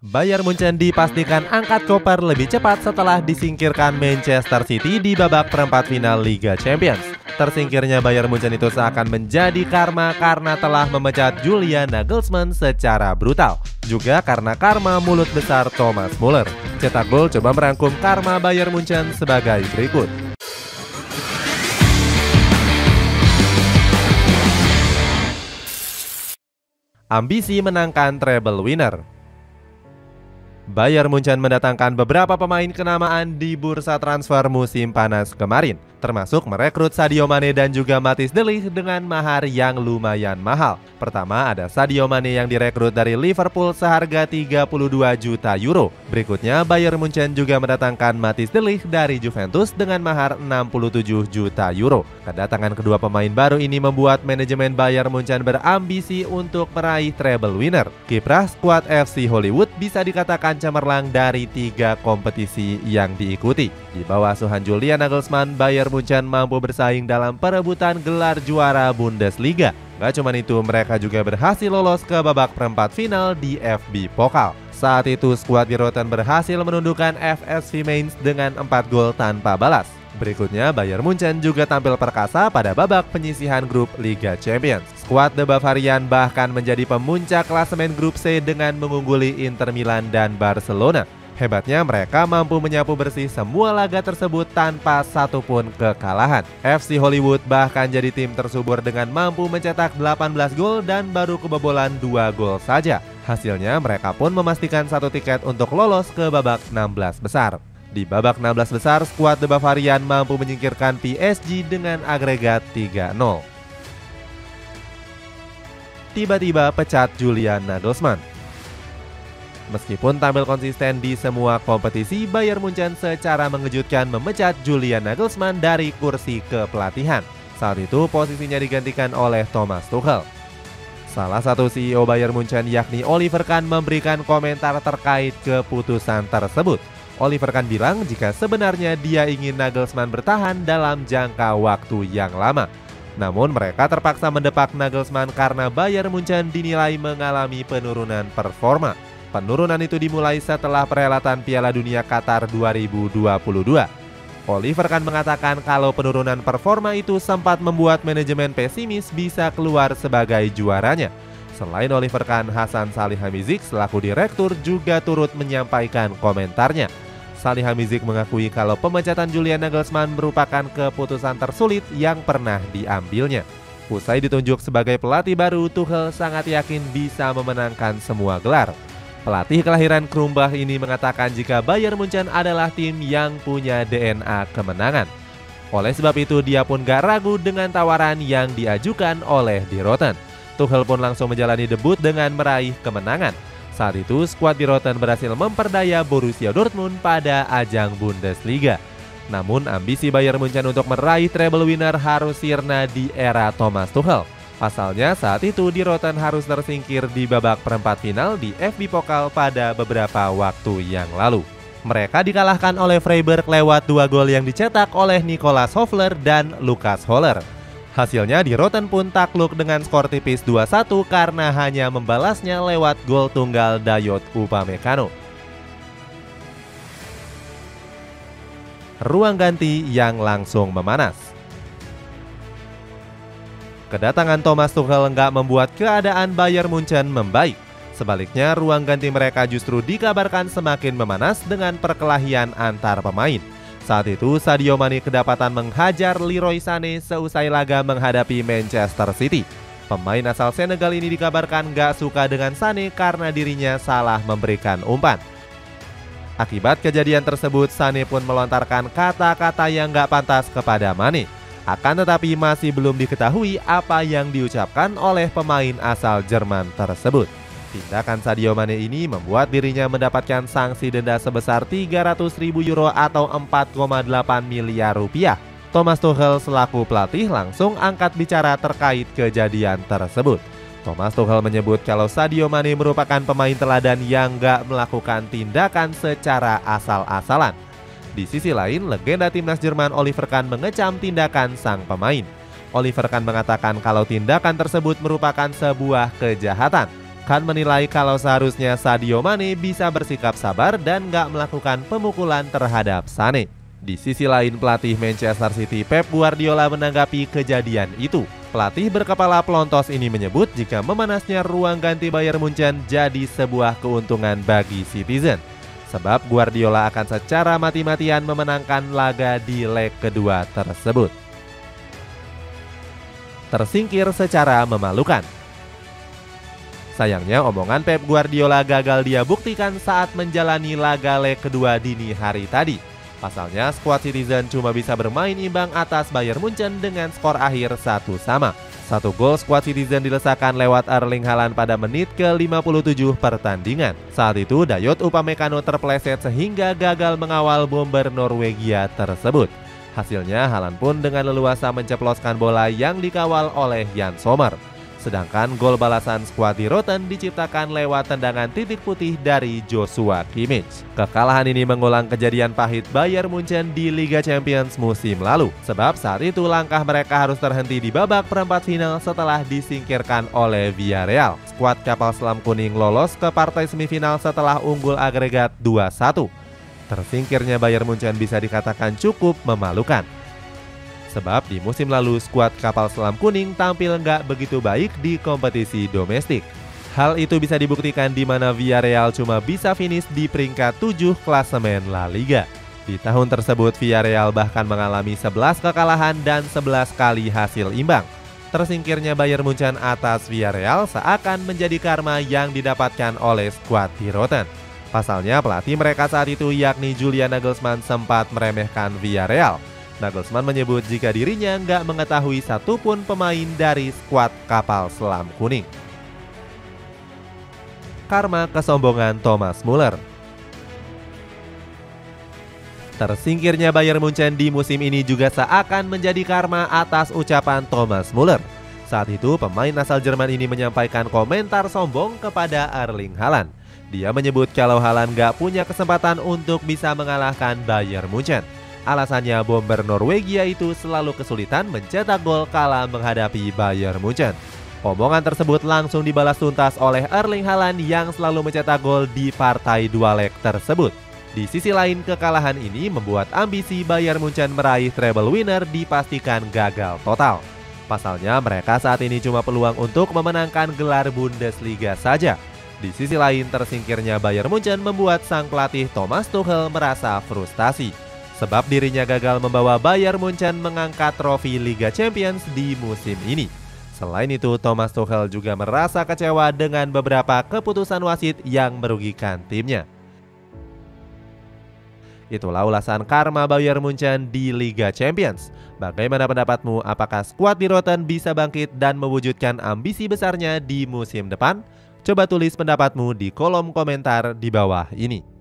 Bayern Munchen dipastikan angkat koper lebih cepat setelah disingkirkan Manchester City di babak perempat final Liga Champions. Tersingkirnya Bayern Munchen itu seakan menjadi karma karena telah memecat Julian Nagelsmann secara brutal. Juga karena karma mulut besar Thomas Müller. Cetak Gol coba merangkum karma Bayern Munchen sebagai berikut. Ambisi menangkan treble winner. Bayern Munchen mendatangkan beberapa pemain kenamaan di bursa transfer musim panas kemarin, termasuk merekrut Sadio Mane dan juga Matthijs de Ligt dengan mahar yang lumayan mahal. Pertama ada Sadio Mane yang direkrut dari Liverpool seharga 32 juta euro. Berikutnya Bayern Munchen juga mendatangkan Matthijs de Ligt dari Juventus dengan mahar 67 juta euro. Kedatangan kedua pemain baru ini membuat manajemen Bayern Munchen berambisi untuk meraih treble winner. Kiprah skuad FC Hollywood bisa dikatakan cemerlang dari 3 kompetisi yang diikuti. Di bawah asuhan Julian Nagelsmann, Bayern Munchen mampu bersaing dalam perebutan gelar juara Bundesliga. Gak cuma itu, mereka juga berhasil lolos ke babak perempat final di FB Pokal. Saat itu skuad Biroten berhasil menundukkan FSV Mainz dengan 4 gol tanpa balas. Berikutnya Bayern Munchen juga tampil perkasa pada babak penyisihan grup Liga Champions. Skuad The Bavarian bahkan menjadi pemuncak klasemen grup C dengan mengungguli Inter Milan dan Barcelona. Hebatnya mereka mampu menyapu bersih semua laga tersebut tanpa satupun kekalahan. FC Hollywood bahkan jadi tim tersubur dengan mampu mencetak 18 gol dan baru kebobolan 2 gol saja. Hasilnya mereka pun memastikan 1 tiket untuk lolos ke babak 16 besar. Di babak 16 besar, skuad The Bavarian mampu menyingkirkan PSG dengan agregat 3-0. Tiba-tiba pecat Julian Nagelsmann. Meskipun tampil konsisten di semua kompetisi, Bayern Munchen secara mengejutkan memecat Julian Nagelsmann dari kursi kepelatihan. Saat itu posisinya digantikan oleh Thomas Tuchel. Salah satu CEO Bayern Munchen yakni Oliver Kahn memberikan komentar terkait keputusan tersebut. Oliver Kahn bilang jika sebenarnya dia ingin Nagelsmann bertahan dalam jangka waktu yang lama. Namun mereka terpaksa mendepak Nagelsmann karena Bayern Munchen dinilai mengalami penurunan performa. Penurunan itu dimulai setelah perhelatan Piala Dunia Qatar 2022. Oliver Kahn mengatakan kalau penurunan performa itu sempat membuat manajemen pesimis bisa keluar sebagai juaranya. Selain Oliver Kahn, Hasan Salihamidzic selaku direktur juga turut menyampaikan komentarnya. Salihamidzic mengakui kalau pemecatan Julian Nagelsmann merupakan keputusan tersulit yang pernah diambilnya. Usai ditunjuk sebagai pelatih baru, Tuchel sangat yakin bisa memenangkan semua gelar. Pelatih kelahiran Krumbach ini mengatakan jika Bayern Munchen adalah tim yang punya DNA kemenangan. Oleh sebab itu dia pun gak ragu dengan tawaran yang diajukan oleh Biroten. Tuchel pun langsung menjalani debut dengan meraih kemenangan. Saat itu skuad Biroten berhasil memperdaya Borussia Dortmund pada ajang Bundesliga. Namun ambisi Bayern Munchen untuk meraih treble winner harus sirna di era Thomas Tuchel. Pasalnya saat itu Biroten harus tersingkir di babak perempat final di FB Pokal pada beberapa waktu yang lalu. Mereka dikalahkan oleh Freiburg lewat 2 gol yang dicetak oleh Nicolas Höfler dan Lukas Höhler. Hasilnya Biroten pun takluk dengan skor tipis 2-1 karena hanya membalasnya lewat gol tunggal Dayot Upamecano. Ruang ganti yang langsung memanas. Kedatangan Thomas Tuchel enggak membuat keadaan Bayern Munchen membaik. Sebaliknya ruang ganti mereka justru dikabarkan semakin memanas dengan perkelahian antar pemain. Saat itu Sadio Mane kedapatan menghajar Leroy Sané seusai laga menghadapi Manchester City. Pemain asal Senegal ini dikabarkan gak suka dengan Sané karena dirinya salah memberikan umpan. Akibat kejadian tersebut, Sané pun melontarkan kata-kata yang gak pantas kepada Mane. Akan tetapi masih belum diketahui apa yang diucapkan oleh pemain asal Jerman tersebut. Tindakan Sadio Mane ini membuat dirinya mendapatkan sanksi denda sebesar 300.000 euro atau 4,8 miliar rupiah. Thomas Tuchel selaku pelatih langsung angkat bicara terkait kejadian tersebut. Thomas Tuchel menyebut kalau Sadio Mane merupakan pemain teladan yang gak melakukan tindakan secara asal-asalan. Di sisi lain, legenda timnas Jerman Oliver Kahn mengecam tindakan sang pemain. Oliver Kahn mengatakan kalau tindakan tersebut merupakan sebuah kejahatan. Kan menilai kalau seharusnya Sadio Mane bisa bersikap sabar dan gak melakukan pemukulan terhadap Sané. Di sisi lain, pelatih Manchester City Pep Guardiola menanggapi kejadian itu. Pelatih berkepala pelontos ini menyebut jika memanasnya ruang ganti Bayern Munchen jadi sebuah keuntungan bagi Citizen. Sebab Guardiola akan secara mati-matian memenangkan laga di leg kedua tersebut. Tersingkir secara memalukan. Sayangnya omongan Pep Guardiola gagal dia buktikan saat menjalani laga leg kedua dini hari tadi. Pasalnya, skuad Citizen cuma bisa bermain imbang atas Bayern Munchen dengan skor akhir 1-1. Satu gol skuad Citizen dilesakan lewat Erling Haaland pada menit ke-57 pertandingan. Saat itu, Dayot Upamecano terpleset sehingga gagal mengawal bomber Norwegia tersebut. Hasilnya, Haaland pun dengan leluasa menceploskan bola yang dikawal oleh Jan Sommer. Sedangkan gol balasan skuad Die Roten diciptakan lewat tendangan titik putih dari Joshua Kimmich. Kekalahan ini mengulang kejadian pahit Bayern Munchen di Liga Champions musim lalu. Sebab saat itu langkah mereka harus terhenti di babak perempat final setelah disingkirkan oleh Villarreal. Skuad kapal selam kuning lolos ke partai semifinal setelah unggul agregat 2-1. Tersingkirnya Bayern Munchen bisa dikatakan cukup memalukan. Sebab di musim lalu skuad kapal selam kuning tampil nggak begitu baik di kompetisi domestik. Hal itu bisa dibuktikan di mana Villarreal cuma bisa finish di peringkat 7 klasemen La Liga. Di tahun tersebut Villarreal bahkan mengalami 11 kekalahan dan 11 kali hasil imbang. Tersingkirnya Bayern Munchen atas Villarreal seakan menjadi karma yang didapatkan oleh skuad Die Roten. Pasalnya pelatih mereka saat itu yakni Julian Nagelsmann sempat meremehkan Villarreal. Nagelsmann menyebut jika dirinya nggak mengetahui satupun pemain dari skuad kapal selam kuning. Karma kesombongan Thomas Muller. Tersingkirnya Bayern Munchen di musim ini juga seakan menjadi karma atas ucapan Thomas Muller. Saat itu pemain asal Jerman ini menyampaikan komentar sombong kepada Erling Haaland. Dia menyebut kalau Haaland nggak punya kesempatan untuk bisa mengalahkan Bayern Munchen. Alasannya bomber Norwegia itu selalu kesulitan mencetak gol kala menghadapi Bayern Munchen. Omongan tersebut langsung dibalas tuntas oleh Erling Haaland yang selalu mencetak gol di partai dua leg tersebut. Di sisi lain, kekalahan ini membuat ambisi Bayern Munchen meraih treble winner dipastikan gagal total. Pasalnya mereka saat ini cuma peluang untuk memenangkan gelar Bundesliga saja. Di sisi lain, tersingkirnya Bayern Munchen membuat sang pelatih Thomas Tuchel merasa frustasi. Sebab dirinya gagal membawa Bayern Munchen mengangkat trofi Liga Champions di musim ini. Selain itu, Thomas Tuchel juga merasa kecewa dengan beberapa keputusan wasit yang merugikan timnya. Itulah ulasan karma Bayern Munchen di Liga Champions. Bagaimana pendapatmu? Apakah skuad Die Roten bisa bangkit dan mewujudkan ambisi besarnya di musim depan? Coba tulis pendapatmu di kolom komentar di bawah ini.